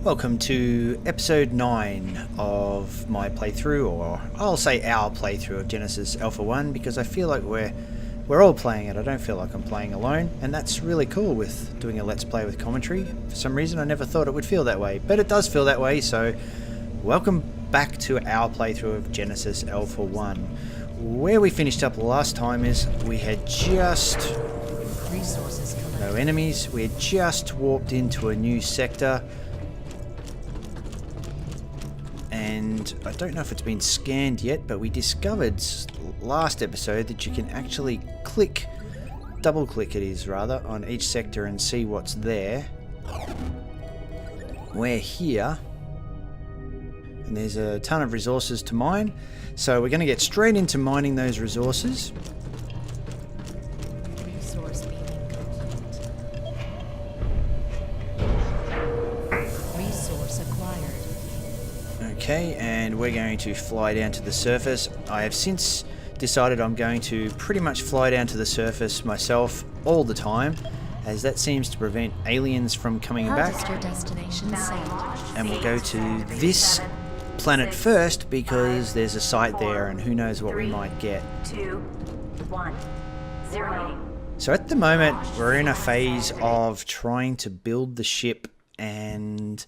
Welcome to episode 9 of my playthrough, or I'll say our playthrough of Genesis Alpha 1, because I feel like we're all playing it. I don't feel like I'm playing alone, and that's really cool with doing a Let's Play with commentary. For some reason I never thought it would feel that way, but it does feel that way, so welcome back to our playthrough of Genesis Alpha 1. Where we finished up last time is we had just... no enemies. We had just warped into a new sector. And I don't know if it's been scanned yet, but we discovered last episode that you can actually double click it is rather, on each sector and see what's there. We're here, and there's a ton of resources to mine, so we're going to get straight into mining those resources. Resource being complete. Resource acquired. Okay, and we're going to fly down to the surface. I have since decided I'm going to pretty much fly down to the surface myself all the time, as that seems to prevent aliens from coming back. Your destination set. And we'll go to this planet first because there's a site there and who knows what we might get. 2, 1, 0. So at the moment we're in a phase of trying to build the ship and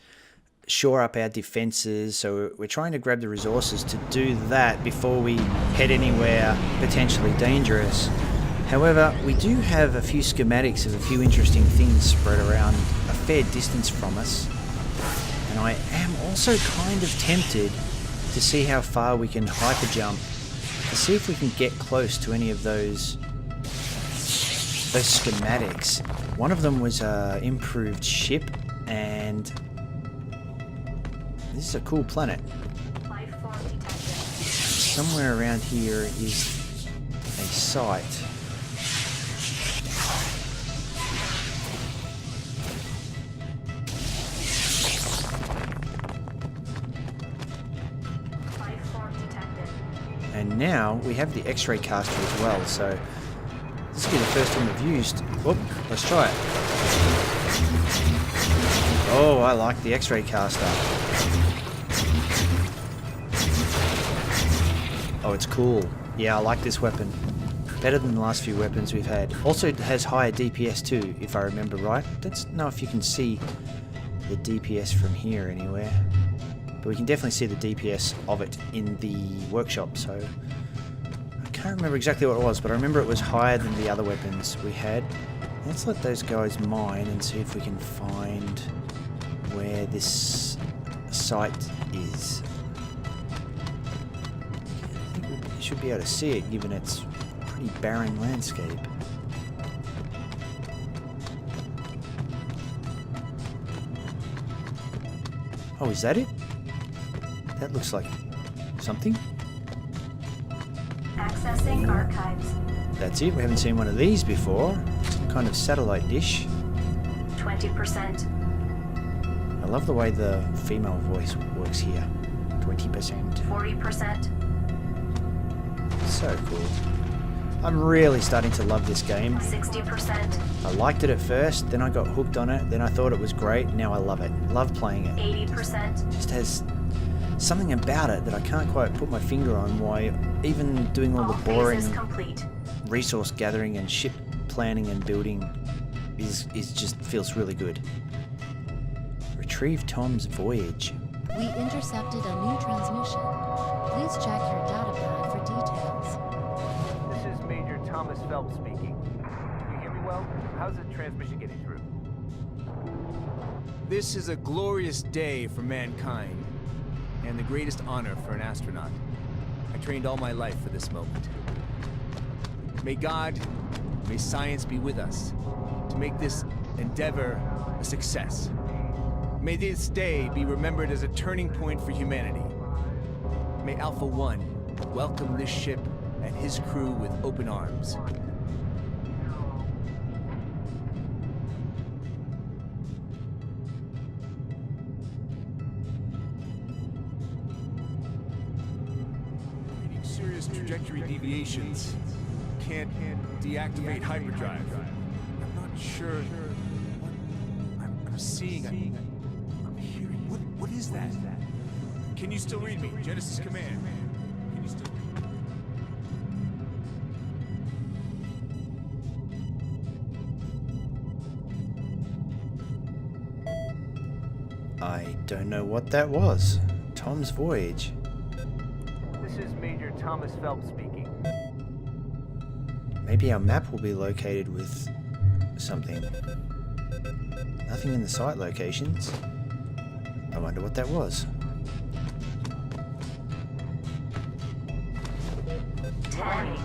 shore up our defenses, so we're trying to grab the resources to do that before we head anywhere potentially dangerous. However, we do have a few schematics of a few interesting things spread around a fair distance from us, and I am also kind of tempted to see how far we can hyper jump to see if we can get close to any of those schematics. One of them was an improved ship, and this is a cool planet. Somewhere around here is a site. And now we have the X-ray caster as well, so this will be the first one we've used. Whoop, let's try it. Oh, I like the X-ray caster. Oh, it's cool. Yeah, I like this weapon. Better than the last few weapons we've had. Also, it has higher DPS too, if I remember right. Don't know if you can see the DPS from here anywhere. But we can definitely see the DPS of it in the workshop, so... I can't remember exactly what it was, but I remember it was higher than the other weapons we had. Let's let those guys mine and see if we can find where this site is. Should be able to see it given its pretty barren landscape. Oh, is that it? That looks like something. Accessing archives. That's it. We haven't seen one of these before. Some kind of satellite dish. 20%. I love the way the female voice works here. 20%. 40%. So cool. I'm really starting to love this game. 60%. I liked it at first, then I got hooked on it, then I thought it was great, now I love it. Love playing it. 80%. Just has something about it that I can't quite put my finger on, why even doing all the boring resource gathering and ship planning and building is just feels really good. Retrieve Tom's voyage. We intercepted a new transmission. Please check your data pad for details. This is Major Thomas Phelps speaking. Can you hear me well? How's the transmission getting through? This is a glorious day for mankind, and the greatest honor for an astronaut. I trained all my life for this moment. May God, may science be with us to make this endeavor a success. May this day be remembered as a turning point for humanity. May Alpha 1 welcome this ship and his crew with open arms. Serious trajectory deviations. Can't deactivate hyperdrive. I'm not sure what I'm seeing. I'm hearing? What is that? Can you still read me? Genesis command. Can you still read me? I don't know what that was. Tom's voyage. This is Major Thomas Phelps speaking. Maybe our map will be located with something. Nothing in the site locations. I wonder what that was. 10,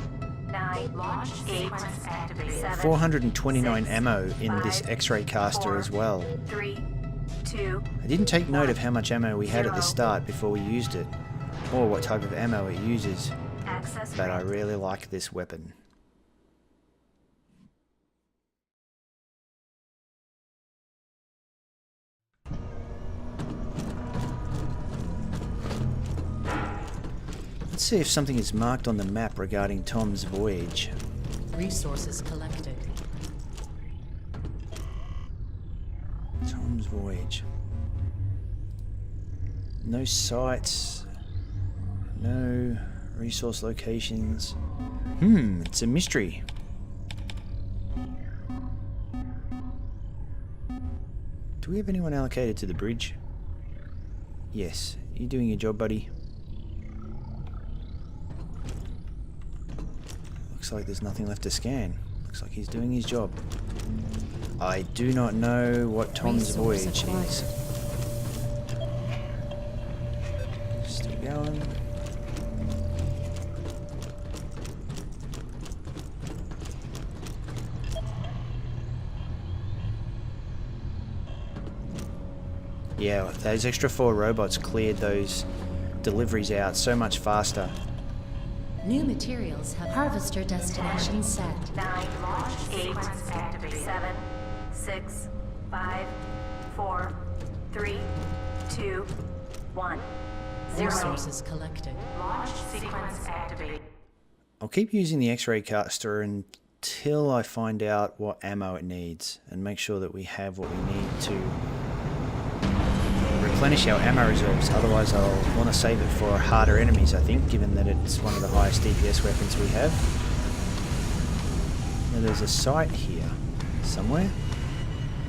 9, launch 8, activate 7, 429 6, ammo in this 5, X-ray caster 4, as well. 3, 2. I didn't take note of how much ammo we had at the 0. start before we used it, or what type of ammo it uses, Access but I granted. really like this weapon. Let's see if something is marked on the map regarding Tom's voyage. Resources collected. Tom's voyage. No sites. No resource locations. It's a mystery. Do we have anyone allocated to the bridge? Yes. You doing your job, buddy? Looks like there's nothing left to scan. Looks like he's doing his job. I do not know what Tom's Resource voyage acquired. is. Still going. Yeah, those extra 4 robots cleared those deliveries out so much faster. New materials have harvester destination set. 9, launch 8, activate 7, 6, 5, 4, 3, 2, 1, 0. Resources collected. Launch sequence activate. I'll keep using the X-ray caster until I find out what ammo it needs and make sure that we have what we need to replenish our ammo reserves. Otherwise I'll want to save it for harder enemies, I think, given that it's one of the highest DPS weapons we have. Now there's a site here somewhere.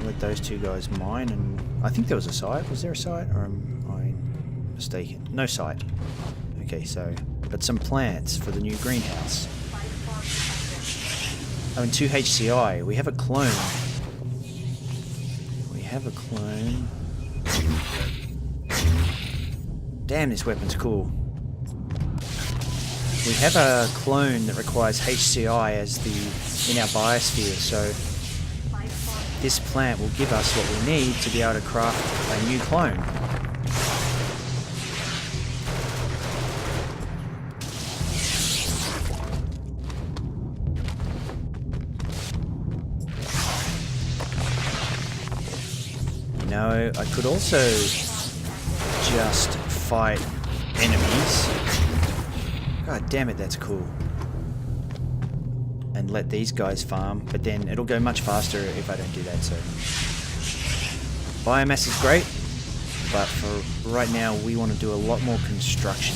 I'll let those two guys mine, and I think there was a site. Was there a site, or am I mistaken? No site. Okay, so, but some plants for the new greenhouse. Oh, and 2 HCI. We have a clone. We have a clone. Damn, this weapon's cool. We have a clone that requires HCI as in our biosphere, so this plant will give us what we need to be able to craft a new clone. You know, I could also just fight enemies. God damn it, that's cool. And let these guys farm, but then it'll go much faster if I don't do that, so. Biomass is great, but for right now we want to do a lot more construction.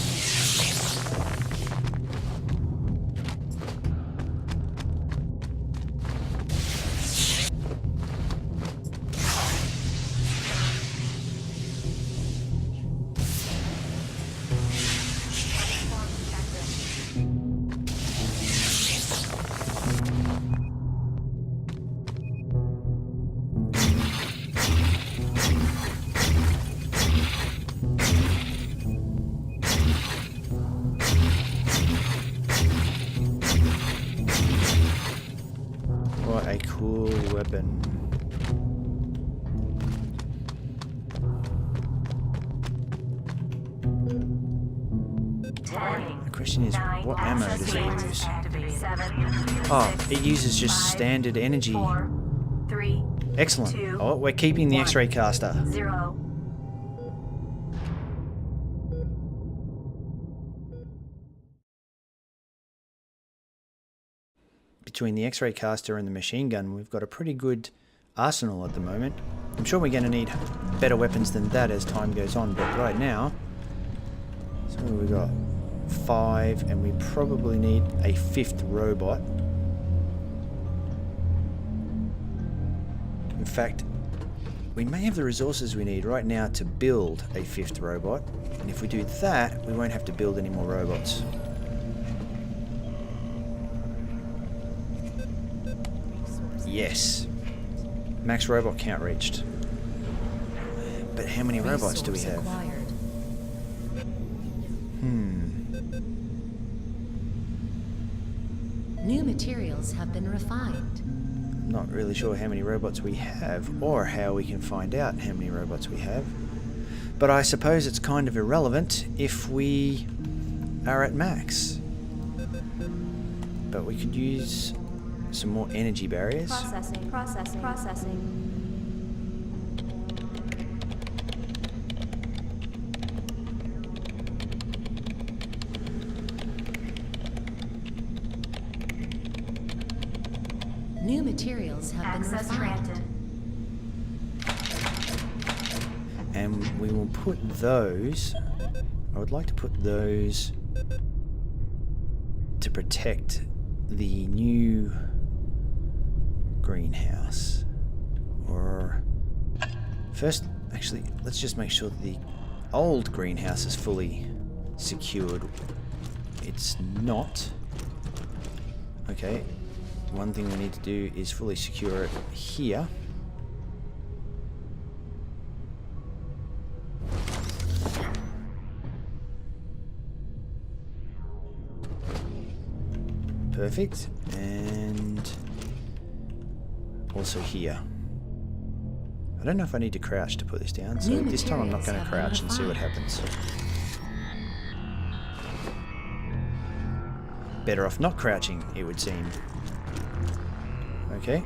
What a cool weapon. The question is, what ammo does it use? Oh, it uses just standard energy. 4, 3, Excellent. 2, Oh, we're keeping the 1. X-ray caster. 0. Between the X-ray caster and the machine gun, we've got a pretty good arsenal at the moment. I'm sure we're going to need better weapons than that as time goes on, but right now, so we've got 5, and we probably need a 5th robot. In fact, we may have the resources we need right now to build a 5th robot, and if we do that, we won't have to build any more robots. Yes. Max robot count reached. But how many robots do we have? Acquired. New materials have been refined. I'm not really sure how many robots we have, or how we can find out how many robots we have. But I suppose it's kind of irrelevant if we are at max. But we could use some more energy barriers. Processing. New materials have been Access refined. granted. And we will put those... I would like to put those to protect the new greenhouse. Or... First, actually, let's just make sure the old greenhouse is fully secured. It's not. Okay. One thing we need to do is fully secure it here. Perfect. And also here. I don't know if I need to crouch to put this down, so this time I'm not going to crouch and see what happens. Better off not crouching, it would seem. Okay.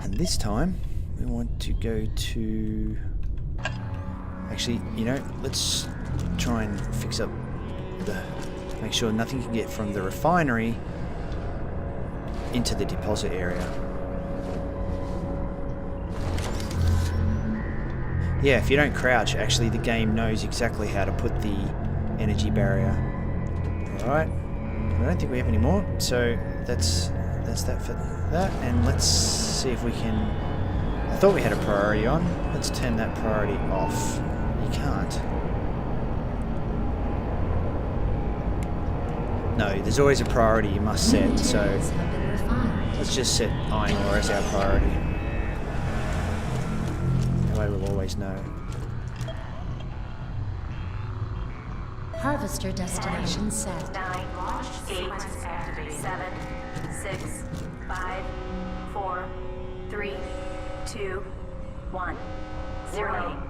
And this time, we want to go to... Actually, you know, let's try and fix up the... Make sure nothing can get from the refinery into the deposit area. Yeah, if you don't crouch, actually the game knows exactly how to put the energy barrier. Alright. I don't think we have any more, so that's that for that, and let's see if we can... I thought we had a priority on. Let's turn that priority off. You can't. No, there's always a priority you must set, so let's just set iron ore as our priority. That way we'll always know. Harvester destination set. 9, 8, 7, 6, 5, 4, 3, 2, 1, 0.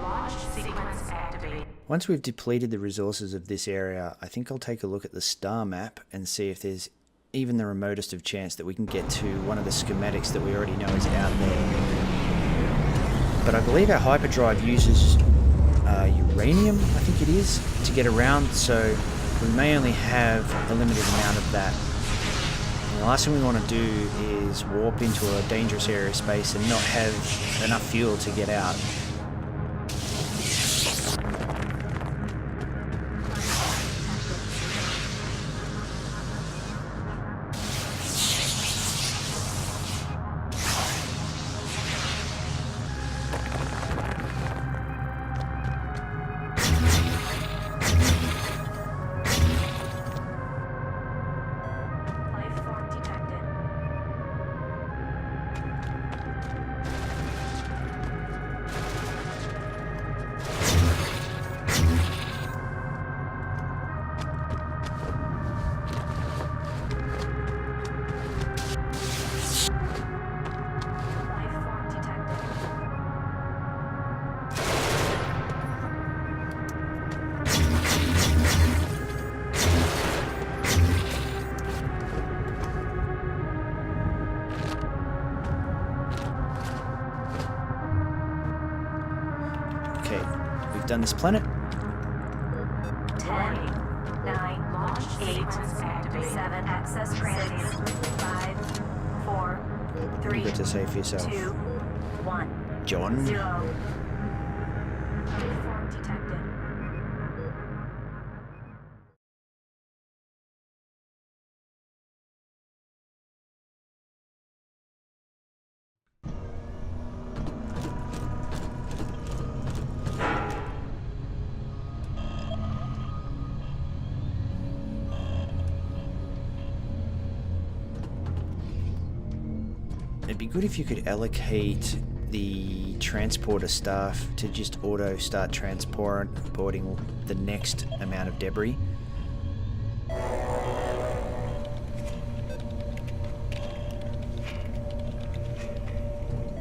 Launch sequence activated. Once we've depleted the resources of this area, I think I'll take a look at the star map and see if there's even the remotest of chance that we can get to one of the schematics that we already know is out there. But I believe our hyperdrive uses uranium, I think it is, to get around, so we may only have a limited amount of that. And the last thing we want to do is warp into a dangerous area of space and not have enough fuel to get out. Done this planet. 10, 9, 8, 7, access granted. 5, 4, 3, You got to say for yourself. 2, 1, John? 0. Form detected. It'd be good if you could allocate the transporter staff to just auto start transporting the next amount of debris.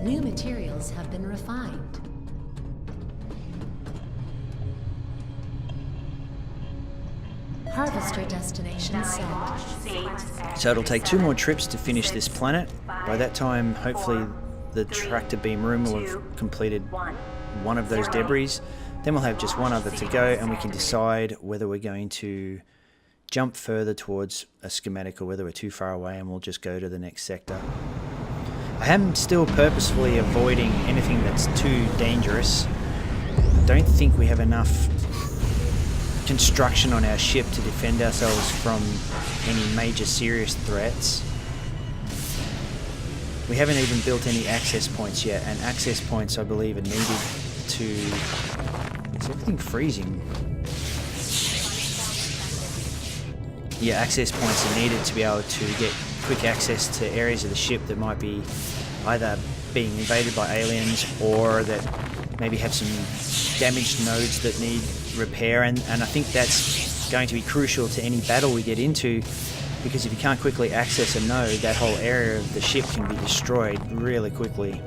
New materials have been refined. Harvester destination set. So it'll take 2 more trips to finish this planet. By that time, hopefully the tractor beam room will have completed one of those debris. Then we'll have just one other to go, and we can decide whether we're going to jump further towards a schematic or whether we're too far away, and we'll just go to the next sector. I am still purposefully avoiding anything that's too dangerous. I don't think we have enough construction on our ship to defend ourselves from any major serious threats. We haven't even built any access points yet, and access points I believe are needed to... Is everything freezing? Yeah, access points are needed to be able to get quick access to areas of the ship that might be either being invaded by aliens or that maybe have some damaged nodes that need repair, and I think that's going to be crucial to any battle we get into, because if you can't quickly access a node, that whole area of the ship can be destroyed really quickly.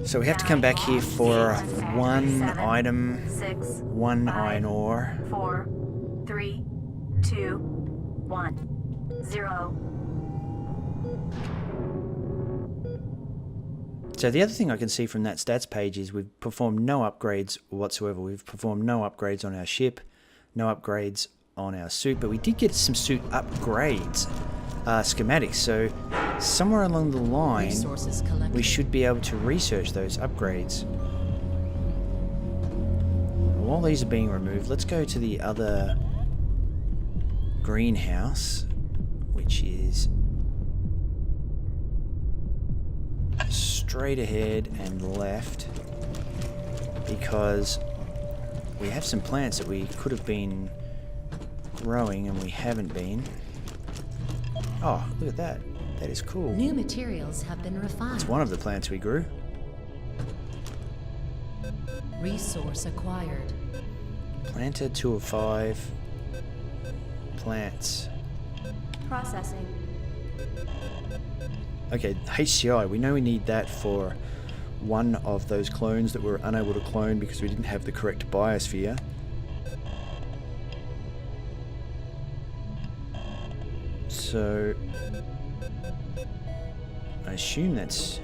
So we have to come back here for 1 item, 1 iron ore. 4, 3, 2, 1, 0. So the other thing I can see from that stats page is we've performed no upgrades whatsoever. We've performed no upgrades on our ship, no upgrades on our suit, but we did get some suit upgrades, schematics. So somewhere along the line, we should be able to research those upgrades. While these are being removed, let's go to the other greenhouse, which is straight ahead and left, because we have some plants that we could have been growing and we haven't been. Oh, look at that. That is cool. New materials have been refined. It's one of the plants we grew. Resource acquired. Planted 2 of 5 plants. Processing. Okay, HCI, we know we need that for one of those clones that we were unable to clone because we didn't have the correct biosphere. So I assume that's...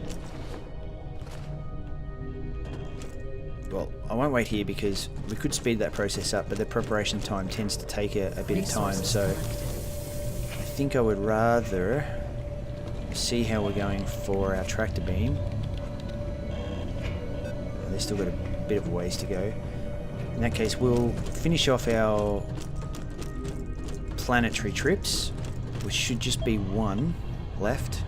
Well, I won't wait here because we could speed that process up, but the preparation time tends to take a bit of time, so I think I would rather see how we're going for our tractor beam. they've still got a bit of ways to go. In that case, we'll finish off our planetary trips, which should just be one left.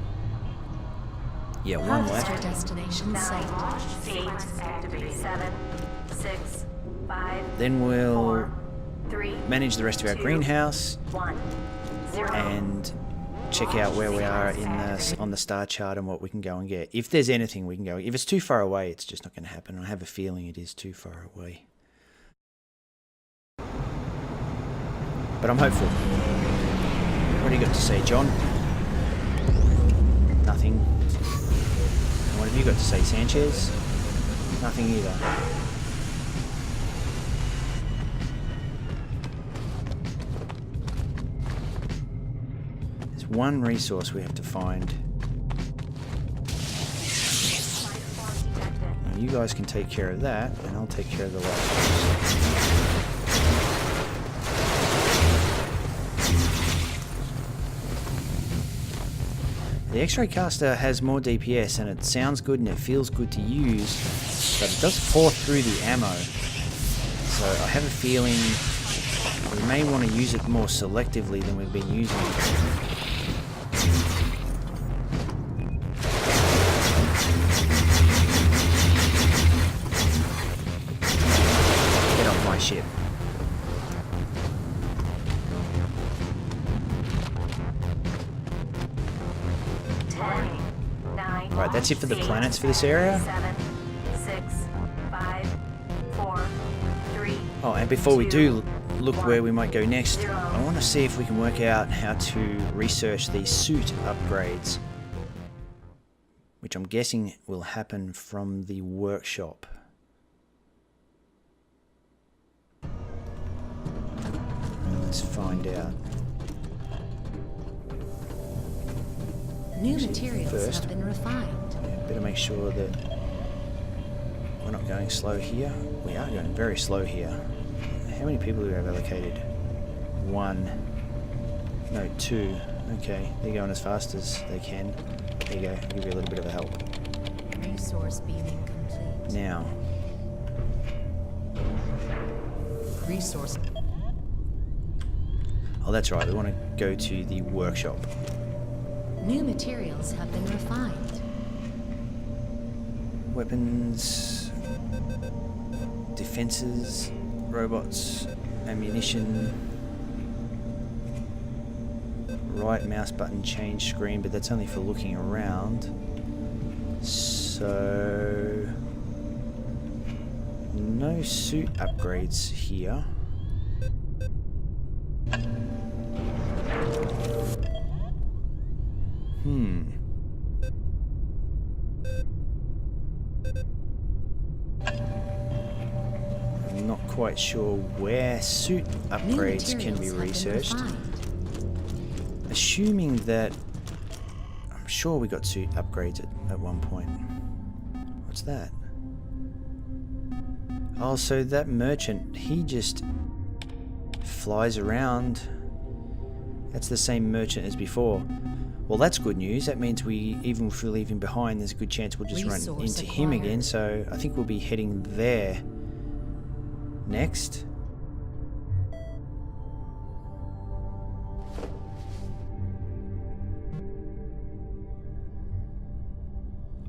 Yeah, one Harvester left. destination site. 8, 7, 6, 5, Then we'll 4, 3, manage the rest of our 2, greenhouse 1, 0. and check out where we are in the on the star chart and what we can go and get. If there's anything we can go. If it's too far away, it's just not going to happen. I have a feeling it is too far away. But I'm hopeful. What do you got to say, John? Nothing. And what have you got to say, Sanchez? Nothing either. There's one resource we have to find. Now you guys can take care of that, and I'll take care of the light. The X-ray caster has more DPS and it sounds good and it feels good to use, but it does pour through the ammo. So I have a feeling we may want to use it more selectively than we've been using it. Get off my ship. Right, that's it for the planets for this area. 7, 6, 5, 4, 3. Oh, and before we do look where we might go next, I want to see if we can work out how to research these suit upgrades, which I'm guessing will happen from the workshop. Let's find out. New materials First, have been refined. better make sure that we're not going slow here. We are going very slow here. How many people do we have allocated? 1. No, 2. Okay, they're going as fast as they can. There you go, I'll give you a little bit of a help. Resource beaming complete. Now, Resource. oh that's right, we want to go to the workshop. New materials have been refined. Weapons, defenses, robots, ammunition. Right mouse button change screen, but that's only for looking around. So no suit upgrades here. I'm not quite sure where suit upgrades can be researched. Assuming that... I'm sure we got suit upgrades at one point. What's that? Oh, so that merchant, he just flies around. That's the same merchant as before. Well, that's good news. That means even if we leave him behind, there's a good chance we'll just run into him again. So I think we'll be heading there next.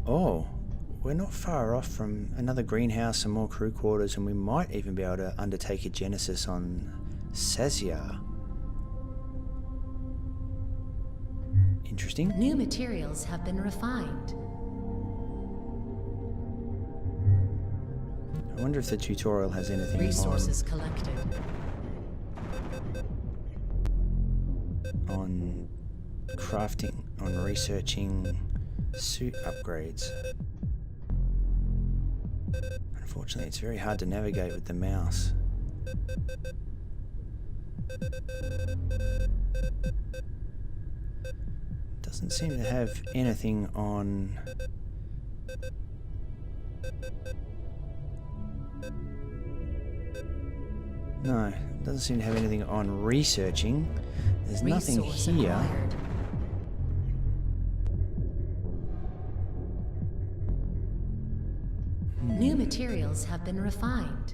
Oh, we're not far off from another greenhouse and more crew quarters, and we might even be able to undertake a genesis on Sazia. Interesting. New materials have been refined. I wonder if the tutorial has anything Resources collected. on crafting, on researching suit upgrades. Unfortunately, it's very hard to navigate with the mouse. Doesn't seem to have anything on... No, doesn't seem to have anything on researching. There's nothing here. Acquired. New materials have been refined.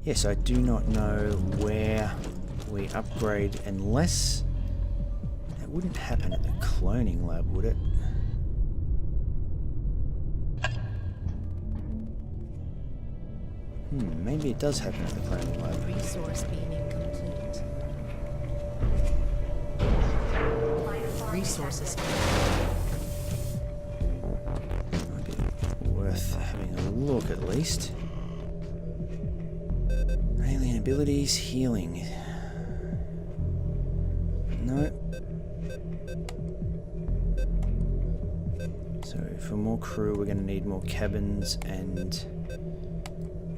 Yes, I do not know where we upgrade unless... It wouldn't happen at the cloning lab, would it? Maybe it does happen at the cloning lab. Resource beaming complete. Resources. Might be worth having a look at least. Alien abilities, healing. No. So for more crew we're going to need more cabins and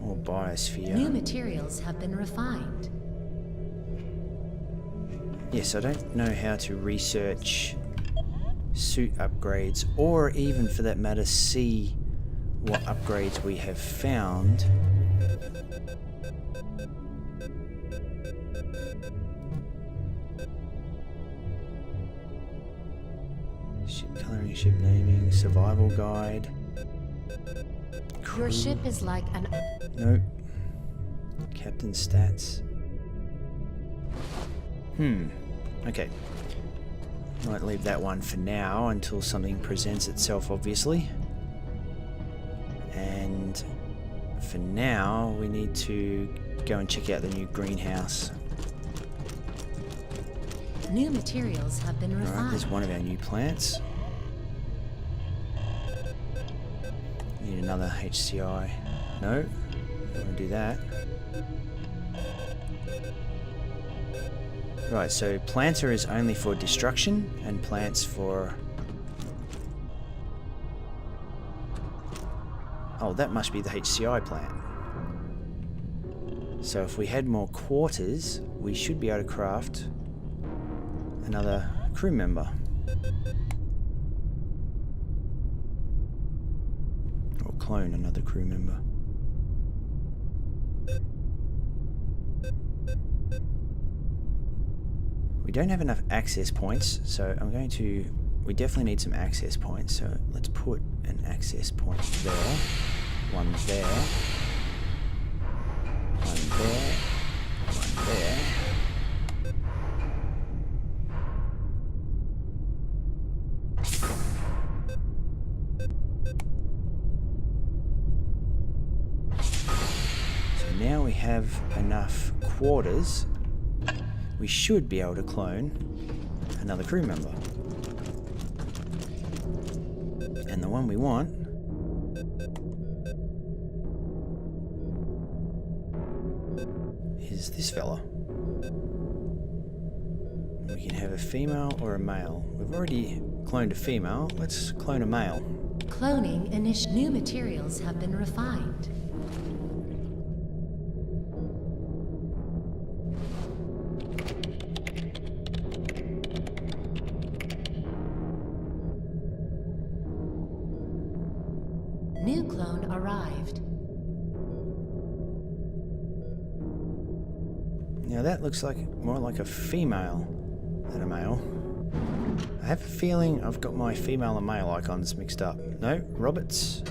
more biosphere. New materials have been refined. Yes, I don't know how to research suit upgrades or even for that matter see what upgrades we have found. Ship coloring, ship naming, survival guide. Your ship is like an... Nope. Captain stats. Okay. Might leave that one for now until something presents itself, obviously. And for now, we need to go and check out the new greenhouse. New materials have been Alright, refined. there's one of our new plants. Need another HCI. No, don't want to do that. Right, so planter is only for destruction and plants for... Oh, that must be the HCI plant. So if we had more quarters, we should be able to craft another crew member. Or clone another crew member. We don't have enough access points, so I'm going to... We definitely need some access points, so let's put an access point there. One there. One there. One there. So now we have enough quarters. We should be able to clone another crew member. And the one we want is this fella. We can have a female or a male. We've already cloned a female. Let's clone a male. Cloning new materials have been refined. New clone arrived. Now that looks like more like a female than a male. I have a feeling I've got my female and male icons mixed up. No, Roberts.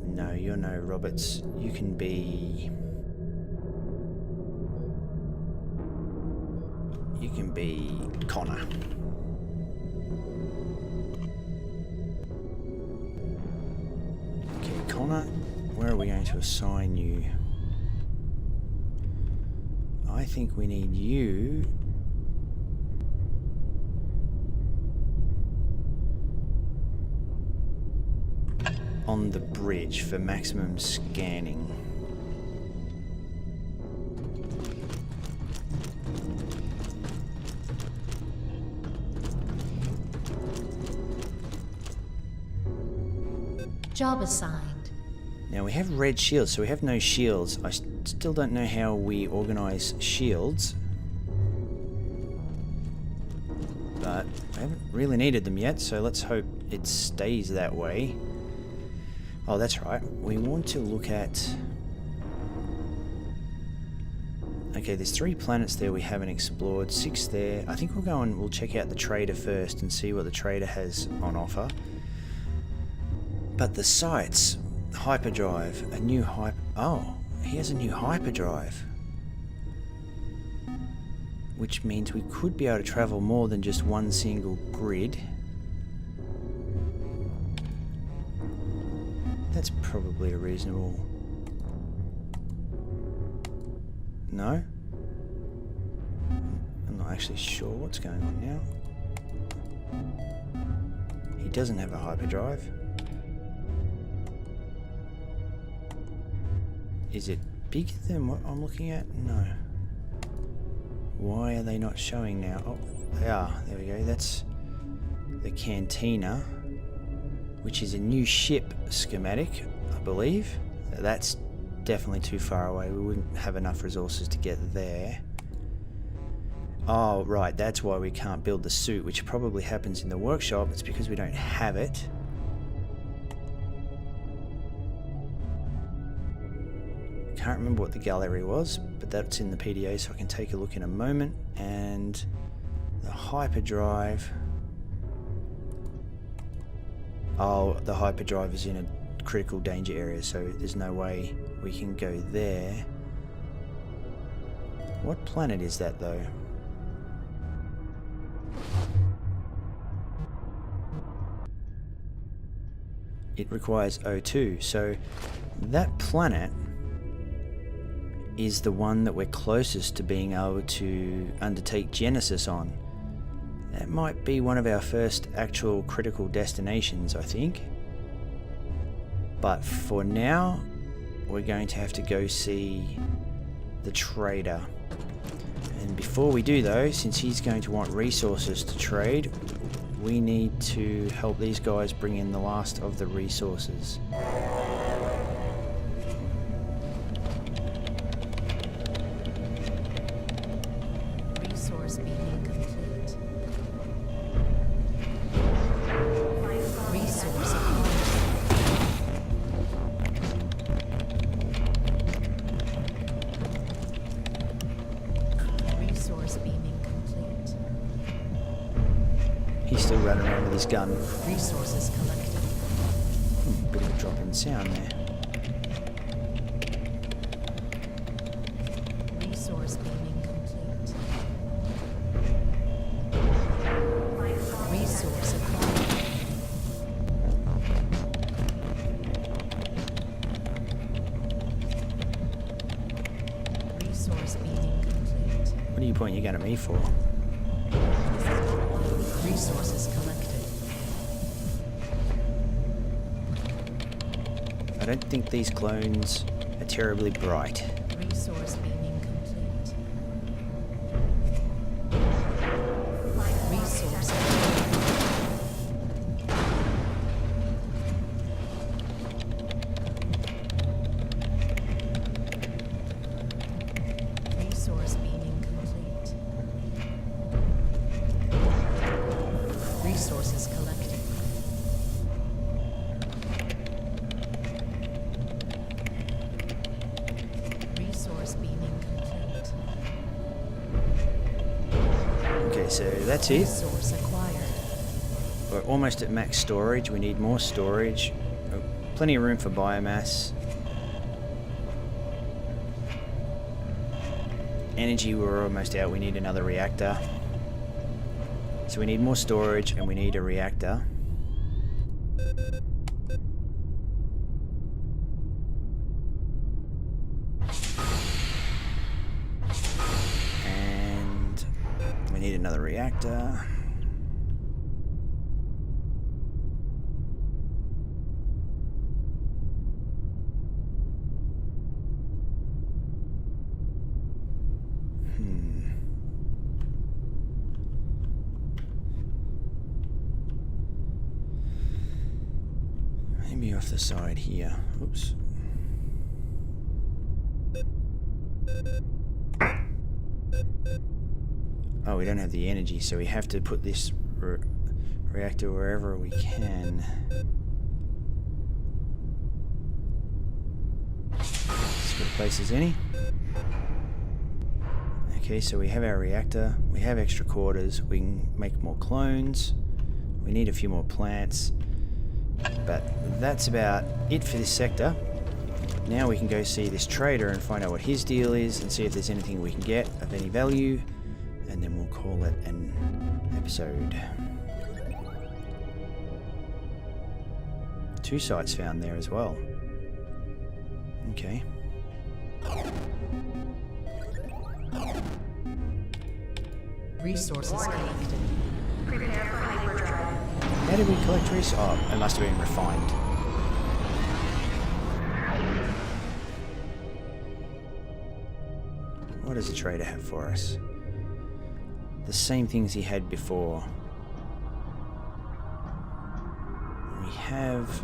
No, you're no Roberts. You can be... You can be Connor. Okay, Connor, where are we going to assign you? I think we need you on the bridge for maximum scanning. Job assigned. Now we have red shields, so we have no shields. I still don't know how we organize shields. But I haven't really needed them yet, so let's hope it stays that way. Oh, that's right. We want to look at... Okay, there's 3 planets there we haven't explored, 6 there. I think we'll go and we'll check out the trader first and see what the trader has on offer. But the sites, hyperdrive, a new oh, he has a new hyperdrive. Which means we could be able to travel more than just one single grid. That's probably a reasonable... No? I'm not actually sure what's going on now. He doesn't have a hyperdrive. Is it bigger than what I'm looking at? No. Why are they not showing now? Oh, they are. There we go. That's the Cantina, which is a new ship schematic, I believe. That's definitely too far away. We wouldn't have enough resources to get there. Oh, right. That's why we can't build the suit, which probably happens in the workshop. It's because we don't have it. Can't remember what the gallery was, but that's in the PDA, so I can take a look in a moment. And the hyperdrive. Oh, the hyperdrive is in a critical danger area, so there's no way we can go there. What planet is that, though? It requires O2, so that planet is the one that we're closest to being able to undertake Genesis on. That might be one of our first actual critical destinations, I think. But for now, we're going to have to go see the trader. And before we do though, since he's going to want resources to trade, we need to help these guys bring in the last of the resources. Resource being complete. Resource Resource beaming complete. He's still running around with his gun. Resources collected. Bit of a drop in sound there. Resource beaming complete. Resource acquired. Resource beaming complete. What are you pointing your gun at me for? Resources collected. I don't think these clones are terribly bright. Resource beaming complete. Resource acquired. Resource beaming complete. Resources collected. Resource beaming complete. Okay, so that's it. Resource acquired. We're almost at max storage. We need more storage. Oh, plenty of room for biomass. Energy, we're almost out. We need another reactor. So we need more storage and we need a reactor. And we need another reactor. Maybe off the side here. Oops. Oh, we don't have the energy, so we have to put this reactor wherever we can. As good a place as any. Okay, so we have our reactor, we have extra quarters, we can make more clones, we need a few more plants. But that's about it for this sector. Now we can go see this trader and find out what his deal is and see if there's anything we can get of any value, and then we'll call it an episode. 2 sites found there as well. Okay. Resources collected. Prepare for hyperdrive. How did we collect resources? Oh, it must have been refined. What does the trader have for us? The same things he had before. We have...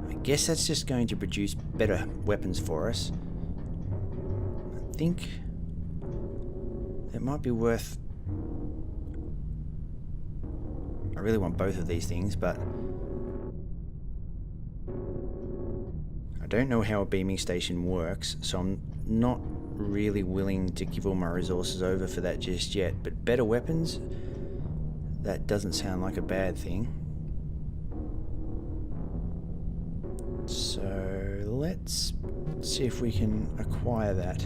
I guess that's just going to produce better weapons for us. I think it might be worth... I really want both of these things, but I don't know how a beaming station works, so I'm not really willing to give all my resources over for that just yet. But better weapons, that doesn't sound like a bad thing. So let's see if we can acquire that.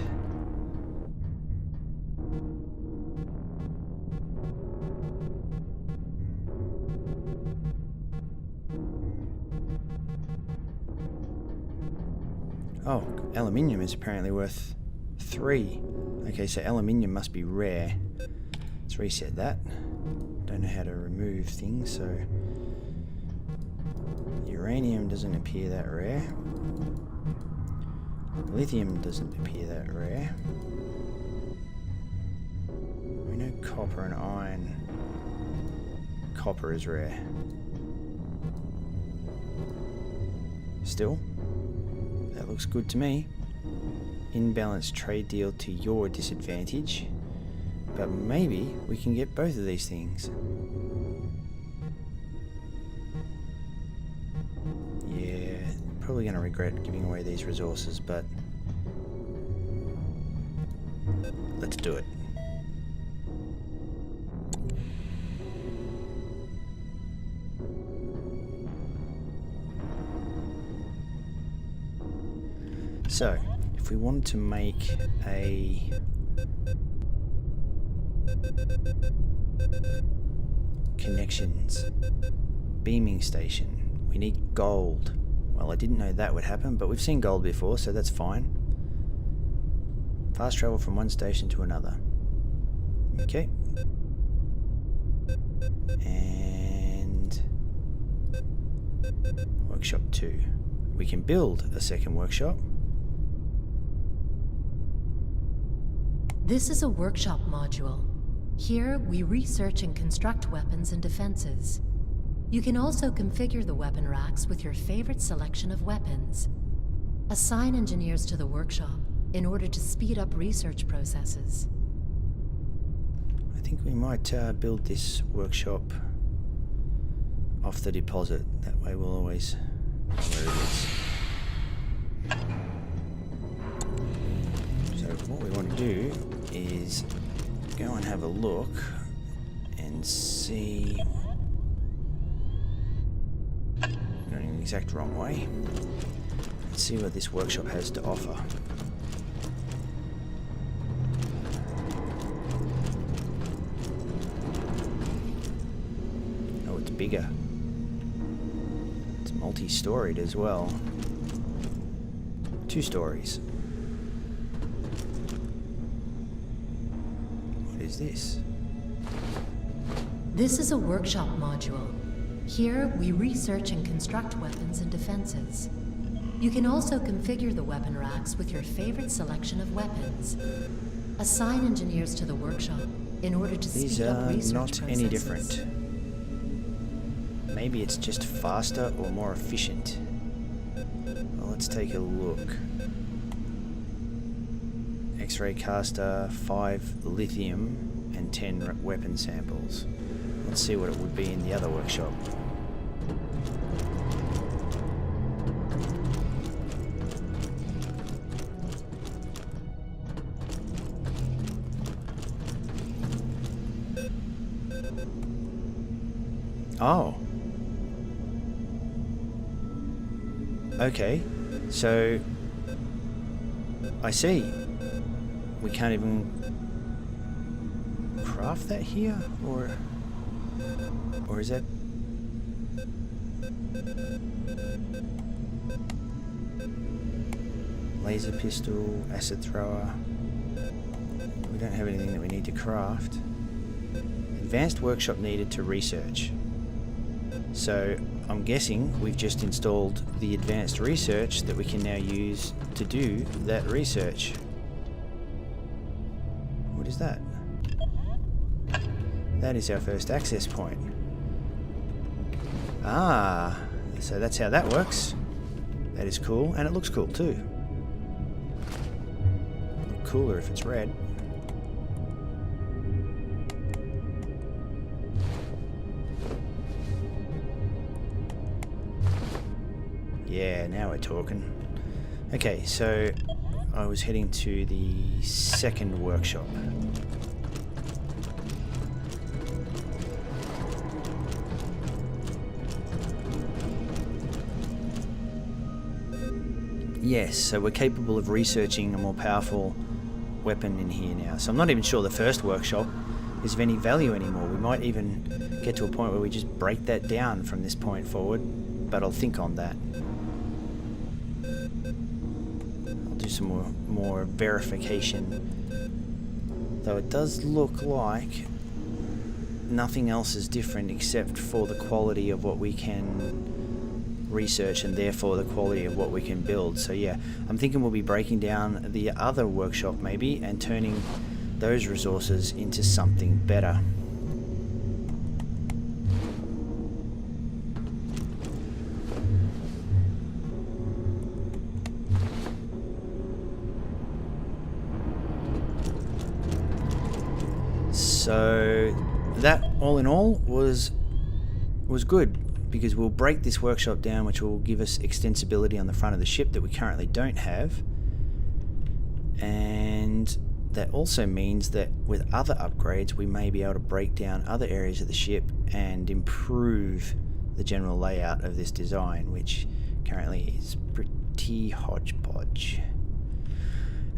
Oh, aluminium is apparently worth 3. Okay, so aluminium must be rare. Let's reset that. Don't know how to remove things, so... Uranium doesn't appear that rare. Lithium doesn't appear that rare. We know copper and iron. Copper is rare. Still, that looks good to me. Imbalanced trade deal to your disadvantage. But maybe we can get both of these things. Yeah, probably going to regret giving away these resources, but let's do it. So, if we wanted to make a connections beaming station, we need gold. Well, I didn't know that would happen, but we've seen gold before, so that's fine. Fast travel from one station to another. Okay. And workshop 2. We can build a second workshop. This is a workshop module. Here, we research and construct weapons and defenses. You can also configure the weapon racks with your favorite selection of weapons. Assign engineers to the workshop in order to speed up research processes. I think we might build this workshop off the deposit. That way we'll always know where it is. So what we want to do is go and have a look and see... Going the exact wrong way. Let's see what this workshop has to offer. Oh, it's bigger. It's multi-storied as well. 2 stories. What is this? This is a workshop module. Here, we research and construct weapons and defenses. You can also configure the weapon racks with your favorite selection of weapons. Assign engineers to the workshop in order to These speed up are research not processes. any different. Maybe it's just faster or more efficient. Well, let's take a look. X-ray caster, 5 lithium, and 10 weapon samples. Let's see what it would be in the other workshop. Oh. Okay, so I see. We can't even craft that here, or is that? Laser pistol, acid thrower. We don't have anything that we need to craft. Advanced workshop needed to research. So I'm guessing we've just installed the advanced research that we can now use to do that research. What is that? That is our first access point. Ah, so that's how that works. That is cool, and it looks cool too. Look cooler if it's red. Yeah, now we're talking. Okay, so I was heading to the second workshop. Yes, so we're capable of researching a more powerful weapon in here now. So I'm not even sure the first workshop is of any value anymore. We might even get to a point where we just break that down from this point forward, but I'll think on that. I'll do some more verification. Though it does look like nothing else is different except for the quality of what we can research and therefore the quality of what we can build. So yeah, I'm thinking we'll be breaking down the other workshop maybe and turning those resources into something better. So that all in all was good, because we'll break this workshop down, which will give us extensibility on the front of the ship that we currently don't have, and that also means that with other upgrades we may be able to break down other areas of the ship and improve the general layout of this design, which currently is pretty hodgepodge.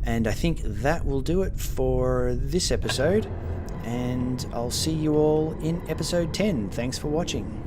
And I think that will do it for this episode, and I'll see you all in episode 10. Thanks for watching.